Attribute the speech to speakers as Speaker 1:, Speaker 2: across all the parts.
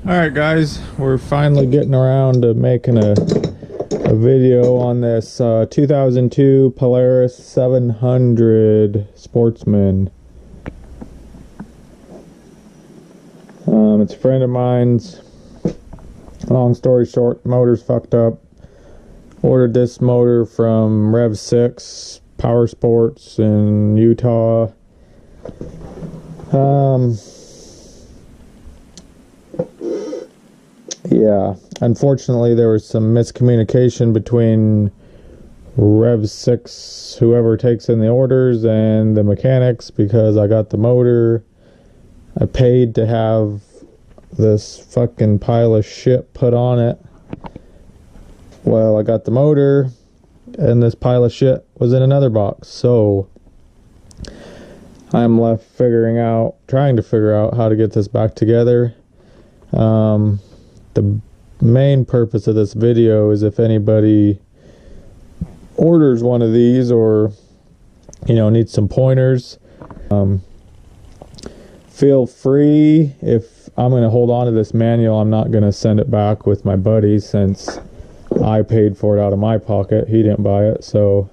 Speaker 1: Alright guys, we're finally getting around to making a video on this 2002 Polaris 700 Sportsman. It's a friend of mine's. Long story short, motor's fucked up. Ordered this motor from Rev 6 Power Sports in Utah. Yeah, unfortunately there was some miscommunication between Rev 6, whoever takes in the orders, and the mechanics, because I got the motor. I paid to have this fucking pile of shit put on it. Well, I got the motor, and this pile of shit was in another box, so I'm left trying to figure out how to get this back together. The main purpose of this video is if anybody orders one of these, or needs some pointers, feel free. If I'm going to hold on to this manual, I'm not going to send it back with my buddy, since I paid for it out of my pocket. He didn't buy it, so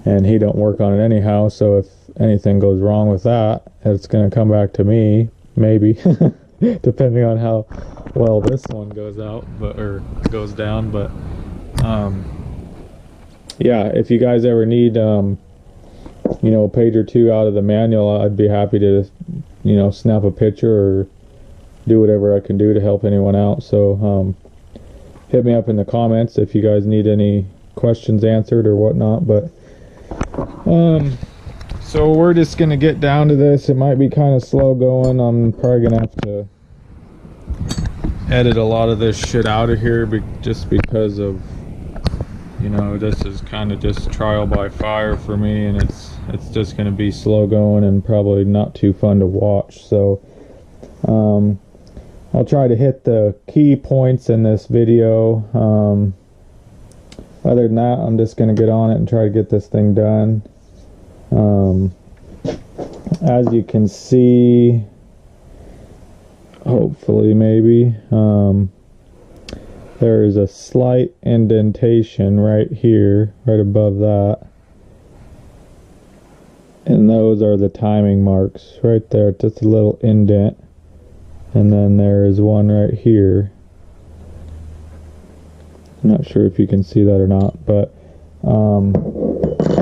Speaker 1: and he don't work on it anyhow, so if anything goes wrong with that, it's going to come back to me, maybe. Depending on how well this one goes out, or goes down. But yeah, if you guys ever need a page or two out of the manual, I'd be happy to snap a picture or do whatever I can do to help anyone out. So hit me up in the comments if you guys need any questions answered or whatnot. But so we're just gonna get down to this. It might be kind of slow going. I'm probably gonna have to edit a lot of this shit out of here, just because of this is kind of just trial by fire for me, and it's just gonna be slow going and probably not too fun to watch. So I'll try to hit the key points in this video. Other than that, I'm just gonna get on it and try to get this thing done. As you can see, hopefully, maybe, there is a slight indentation right here, right above that, and those are the timing marks right there, just a little indent. And then there is one right here. I'm not sure if you can see that or not, but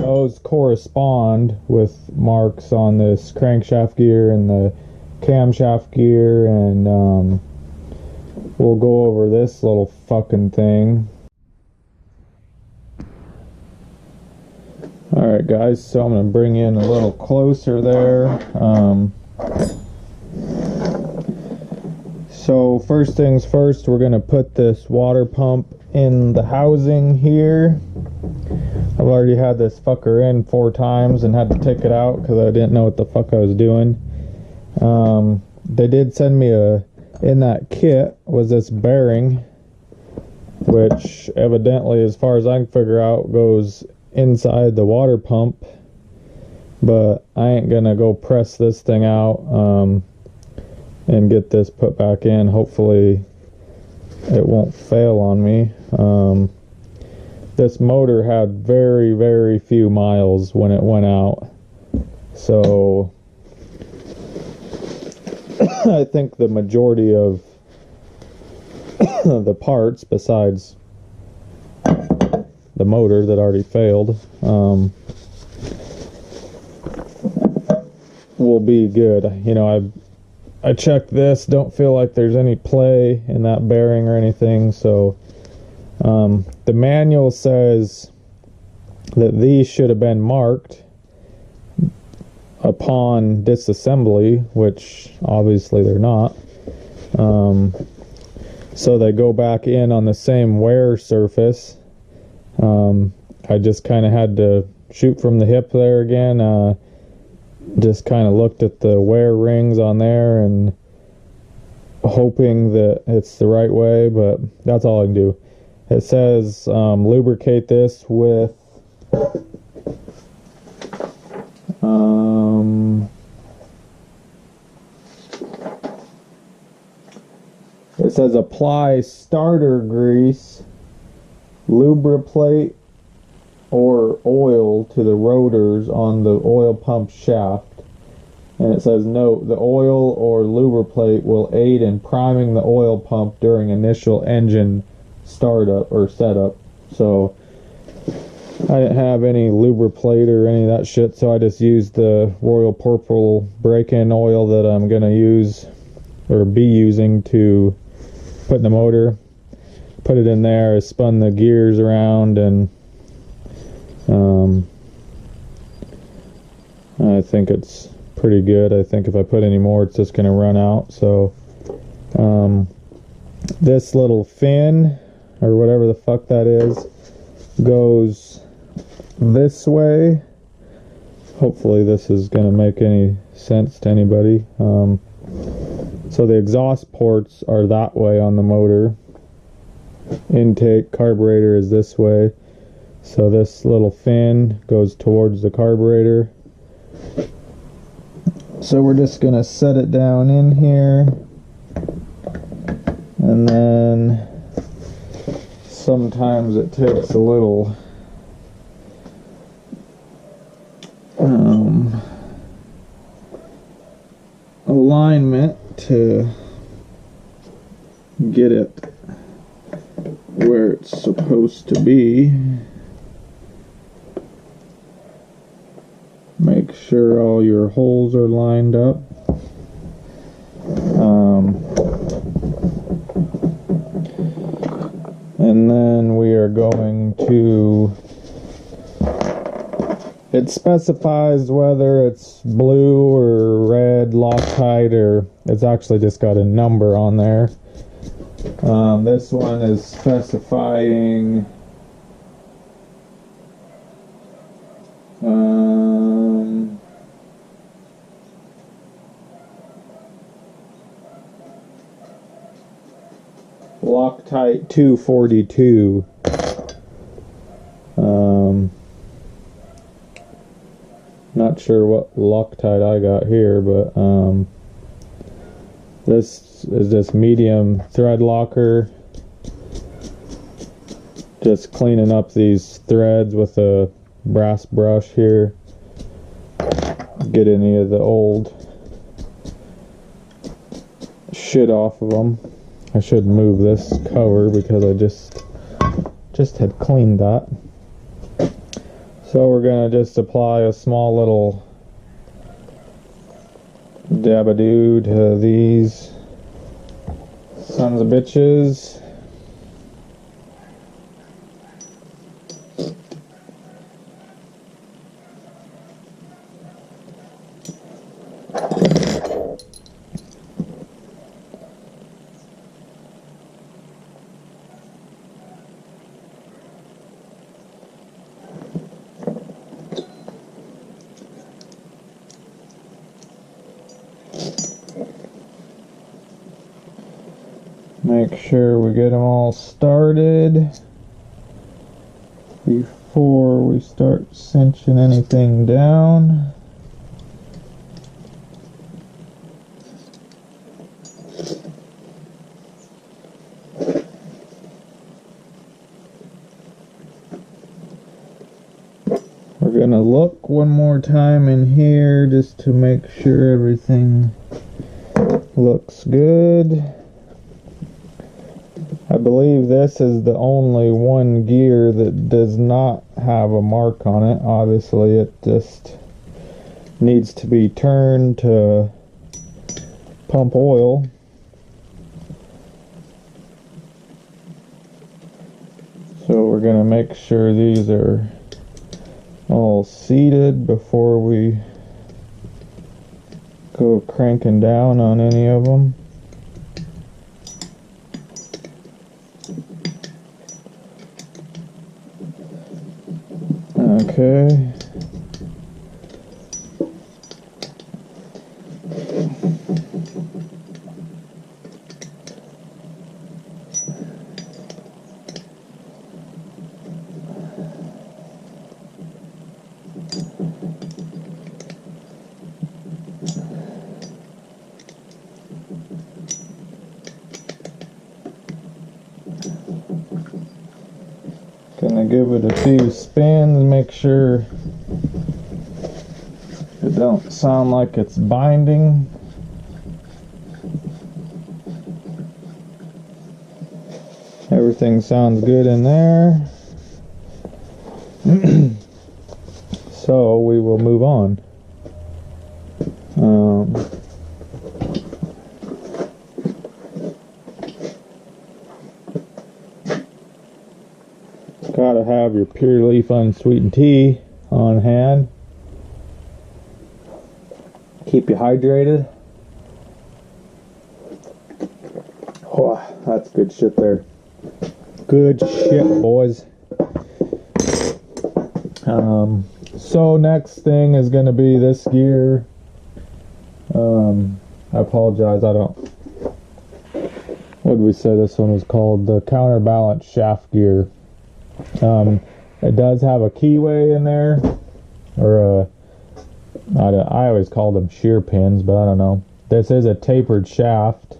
Speaker 1: those correspond with marks on this crankshaft gear and the camshaft gear, and we'll go over this little fucking thing. Alright guys, so I'm going to bring you in a little closer there. So first things first, we're going to put this water pump in the housing here. I've already had this fucker in 4 times and had to take it out because I didn't know what the fuck I was doing. They did send me in that kit was this bearing, which evidently, as far as I can figure out, goes inside the water pump, but I ain't gonna go press this thing out and get this put back in. Hopefully it won't fail on me. This motor had very, very few miles when it went out, so I think the majority of the parts, besides the motor that already failed, will be good. I checked this, don't feel like there's any play in that bearing or anything. So the manual says that these should have been marked upon disassembly, which obviously they're not. So they go back in on the same wear surface. I just kind of had to shoot from the hip there again. Just kind of looked at the wear rings on there and hoping that it's the right way, but that's all I can do. It says lubricate this with It says apply starter grease, lubricate or oil to the rotors on the oil pump shaft. And it says, note, the oil or lubricate will aid in priming the oil pump during initial engine startup or setup. So I didn't have any lubricate or any of that shit, so I just used the Royal Purple break-in oil that I'm going to use or be using to put in the motor. Put it in there, I spun the gears around, and I think it's pretty good. I think if I put any more, it's just going to run out. So this little fin, or whatever the fuck that is, goes this way. Hopefully this is going to make any sense to anybody. So the exhaust ports are that way on the motor. Intake carburetor is this way. So this little fin goes towards the carburetor. So we're just going to set it down in here. And then sometimes it takes a little alignment to get it where it's supposed to be. Make sure all your holes are lined up. And then we are going to, it specifies whether it's blue or red Loctite, or it's actually just got a number on there. This one is specifying Loctite 242. Not sure what Loctite I got here, but this is just medium thread locker. Just cleaning up these threads with a brass brush here. Get any of the old shit off of them. I should move this cover because I just had cleaned that. So we're gonna just apply a small little dab-a-doo to these sons of bitches. Make sure we get them all started before we start cinching anything down. We're gonna look one more time in here just to make sure everything looks good. I believe this is the only one gear that does not have a mark on it. Obviously, it just needs to be turned to pump oil. So we're going to make sure these are all seated before we go cranking down on any of them. Okay. give it a few spins, make sure it don't sound like it's binding. Everything sounds good in there. So we will move on. Gotta have your Pure Leaf unsweetened tea on hand. Keep you hydrated. Oh, that's good shit there. Good shit, boys. So next thing is going to be this gear. I apologize, I don't... What did we say this one was called? The counterbalance shaft gear. It does have a keyway in there, or I always call them shear pins, but I don't know. This is a tapered shaft.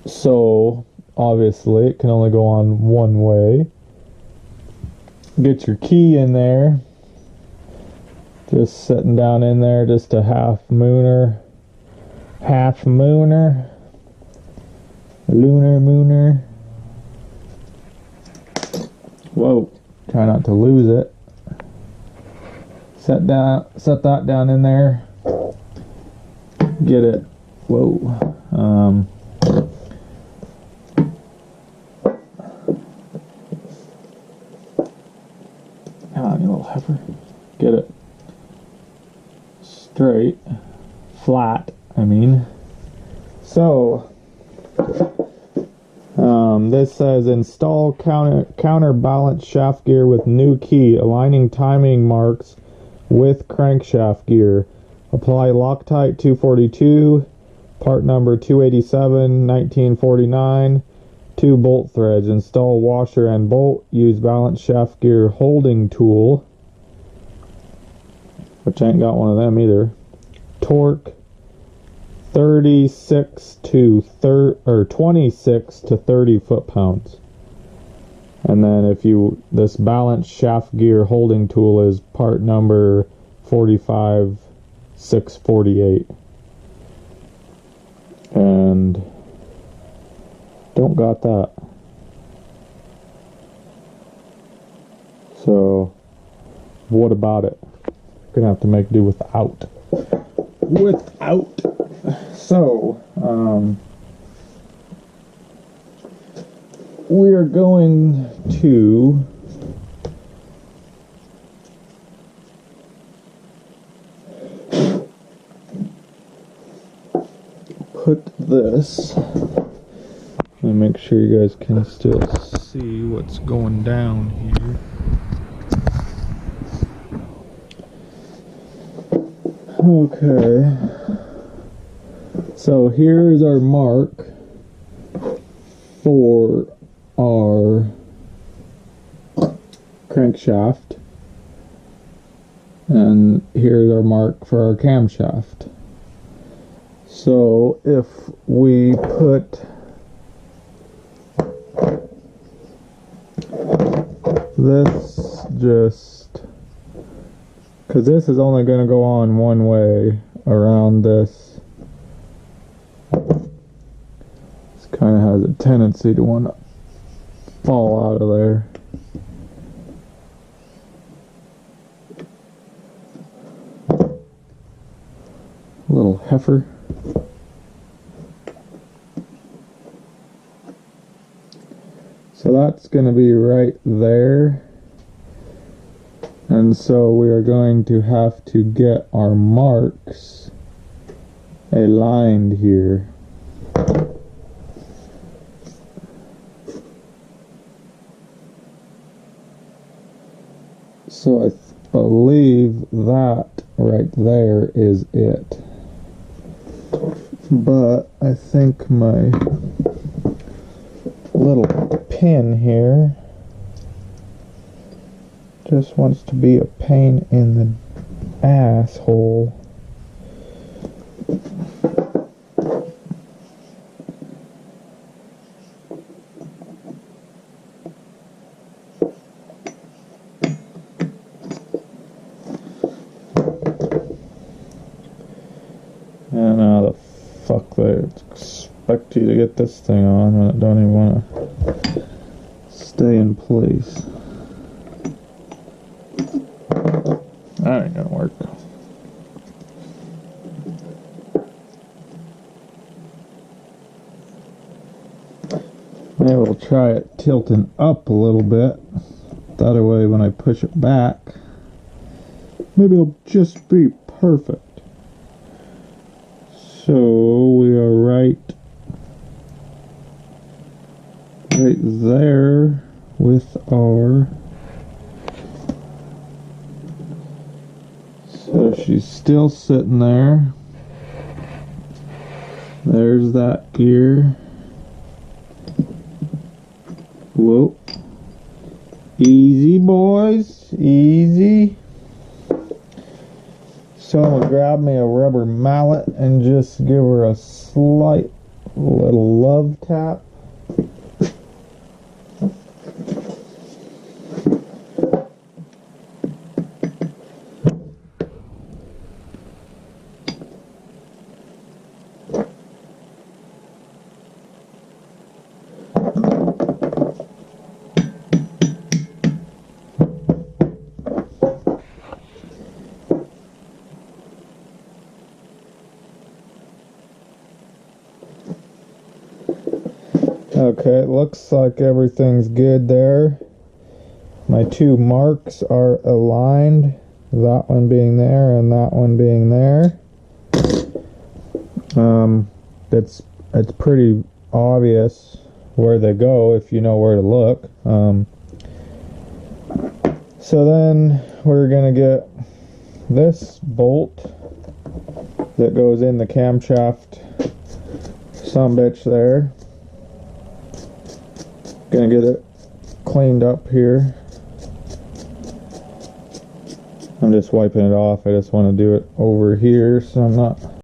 Speaker 1: So obviously it can only go on one way. Get your key in there. Just sitting down in there, just a half mooner. Lunar mooner. Whoa, try not to lose it. Set that down in there. Get it. Whoa. Come on, you little heifer. Get it straight, flat, I mean. So, this says install counterbalance shaft gear with new key, aligning timing marks with crankshaft gear. Apply Loctite 242, part number 287, 1949, 2 bolt threads. Install washer and bolt. Use balance shaft gear holding tool, which I ain't got one of them either. Torque 26 to 30 foot-pounds. And then this balance shaft gear holding tool is part number 45648. And don't got that. So what about it? Gonna have to make do without. So we are going to put this, let me make sure you guys can still see what's going down here. Okay, so here's our mark for our crankshaft, and here's our mark for our camshaft. So if we put this, just because this is only going to go on one way around this, this kind of has a tendency to want to fall out of there. Little heifer. So that's going to be right there. And so we are going to have to get our marks aligned here. So I believe that right there is it. But I think my little pin here just wants to be a pain in the asshole. expect you to get this thing on when it don't even want to stay in place. That ain't gonna work. Maybe we'll try it tilting up a little bit. That way when I push it back, maybe it'll just be perfect. So we are right there with our, so she's still sitting there. There's that gear. Whoa. Easy, boys. Easy. So I'm gonna grab me a rubber mallet and just give her a slight little love tap. Okay, it looks like everything's good there. My two marks are aligned, that one being there and that one being there. It's pretty obvious where they go if you know where to look. So then we're gonna get this bolt that goes in the camshaft sumbitch there. Gonna get it cleaned up here. I'm just wiping it off. I just want to do it over here so I'm not